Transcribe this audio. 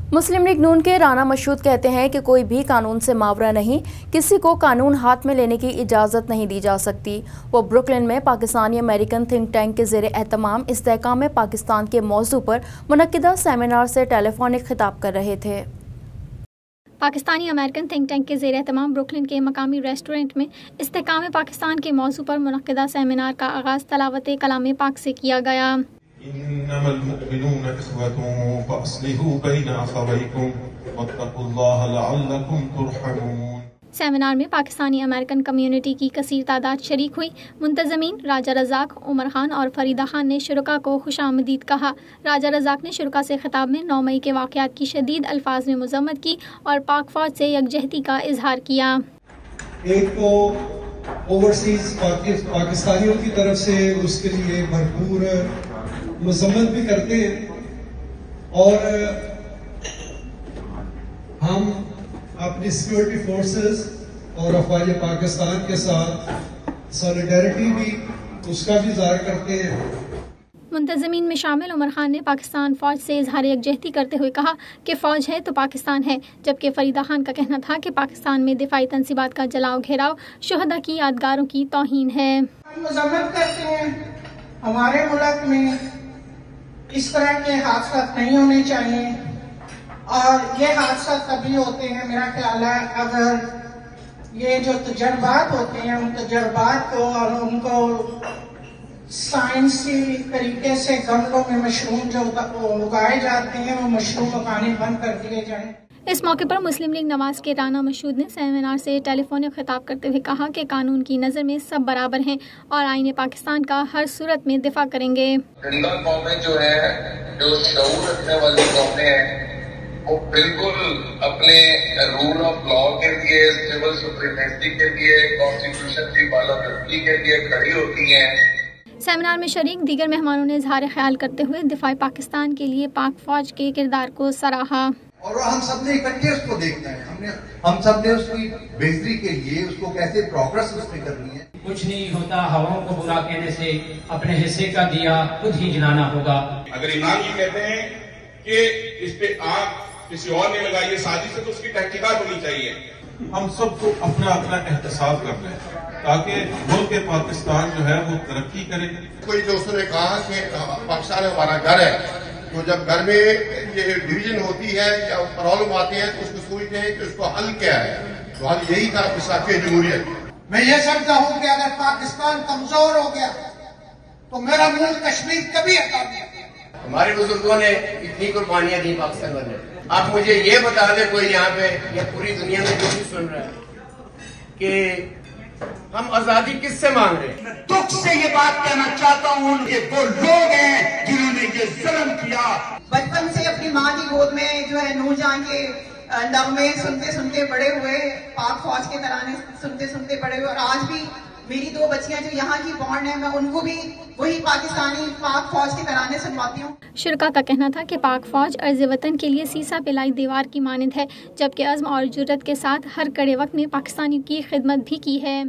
मुस्लिम league नून के राना मशहूद कहते हैं कि कोई भी कानून से मावरा नहीं, किसी को कानून हाथ में लेने की इजाज़त नहीं दी जा सकती। वो ब्रुकलिन में पाकिस्तानी अमेरिकन थिंक टैंक के ज़ेरे एहतमाम इस्तेहकाम पाकिस्तान के मौजू पर मुनक्किदा सेमिनार से टेलीफोनिक खिताब कर रहे थे। पाकिस्तानी अमेरिकन थिंक टैंक के ज़ेर एहतमाम ब्रुकलिन के मकामी रेस्टोरेंट में इस्तेहकाम पाकिस्तान के मौजू पर मुनक्किदा सेमिनार का आगाज़ तलावत कलाम पाक से किया गया। सेमिनार में पाकिस्तानी अमेरिकन कम्युनिटी की कसीर तादाद शरीक हुई। मुंतज़मीन राजा रज़ाक, उमर खान और फरीदा खान ने शुरका को खुशामदीद कहा। राजा रज़ाक ने शुरका से खिताब में 9 मई के वाक़यात की शदीद अल्फाज में मज़म्मत की और पाक फ़ौज से यकजहती का इजहार किया। एक तो ओवरसीज पाकिस्तानियों की तरफ से उसके लिए भरपूर मज़म्मत भी करते हैं और हम अपनी सिक्योरिटी फोर्सेस और अफवाज पाकिस्तान के साथ सॉलिडेरिटी भी उसका भी ज़ाहिर करते हैं। मुंतज़मीन में शामिल उमर खान ने पाकिस्तान फ़ौज से इजहार यकजहती करते हुए कहा कि फ़ौज है तो पाकिस्तान है, जबकि फरीदा खान का कहना था कि पाकिस्तान में दिफाई तंसीबात का जलाओ घेराव शुहदा की यादगारों की तौहीन है। हम मज़म्मत करते हैं हमारे मुल्क में इस तरह के हादसा नहीं होने चाहिए और ये हादसा तभी होते हैं मेरा ख्याल है अगर ये जो तजर्बात होते हैं उन तजर्बात को और उनको साइंसी तरीके से गमलों में मशरूम जो उगाए जाते हैं वो मशरूम उगाने बंद कर दिए जाएं। इस मौके पर मुस्लिम लीग नवाज के राना मशहूद ने सेमिनार से टेलीफोनिक खिताब करते हुए कहा कि कानून की नज़र में सब बराबर हैं और आईने पाकिस्तान का हर सूरत में दिफा करेंगे। कौमें जो है जो शऊर रखने वाली कौमें हैं वो बिल्कुल अपने रूल ऑफ लॉ के लिए, सिविल सुप्रीमेसी के लिए, कॉन्स्टिट्यूशन की बालादस्ती के लिए खड़ी होती हैं। सेमिनार में शरीक दीगर मेहमानों ने इजहार ख्याल करते हुए दिफाई पाकिस्तान के लिए पाक फौज के किरदार को सराहा। और हम सब ने इकट्ठे उसको देखना है, हम सब ने उसकी बेहतरी के लिए उसको कैसे प्रोग्रेस उसमें करनी है। कुछ नहीं होता हवाओं को बुरा कहने से, अपने हिस्से का दिया खुद ही जलाना होगा। अगर इमाम जी कहते हैं कि इस पे आग किसी और ने लगाई है साजिश से, तो उसकी तहकीकात होनी चाहिए। हम सबको अपना अपना एहतसाब कर रहे हैं ताकि मुल्क पाकिस्तान जो है वो तरक्की करे। कोई दोस्तों ने कहा कि पाकिस्तान हमारा घर है, तो जब घर में ये डिवीजन होती है या प्रॉब्लम आती है तो उसको सोचते हैं कि उसको हल क्या है, तो हल यही था साफी जमहूरियत। मैं ये समझता हूँ कि अगर पाकिस्तान कमजोर हो गया तो मेरा मुल्क कश्मीर कभी हटा दिया। हमारे बुजुर्गों ने इतनी कुर्बानियां दी पाकिस्तान ने। आप मुझे ये बता दे कोई यहाँ पे या पूरी दुनिया में जो भी सुन रहा है कि हम आजादी किससे मांग रहे हैं। दुख से ये बात कहना चाहता हूँ कि वो लोग हैं जिन्होंने ये जुल्म किया। बचपन से अपनी माँ की गोद में जो है नूर जहां के नगमे सुनते सुनते बड़े हुए, पाक फौज के तराने सुनते सुनते बड़े हुए और आज भी मेरी 2 बच्चियां जो यहाँ की बॉन्ड है मैं उनको भी वही पाकिस्तानी पाक फौज के तराने सुनवाती हूँ। शुरका का कहना था कि पाक फौज अर्ज़ वतन के लिए सीसा पिलाई दीवार की मानंद है, जबकि अज़्म और जुर्रत के साथ हर कड़े वक्त में पाकिस्तानियों की खिदमत भी की है।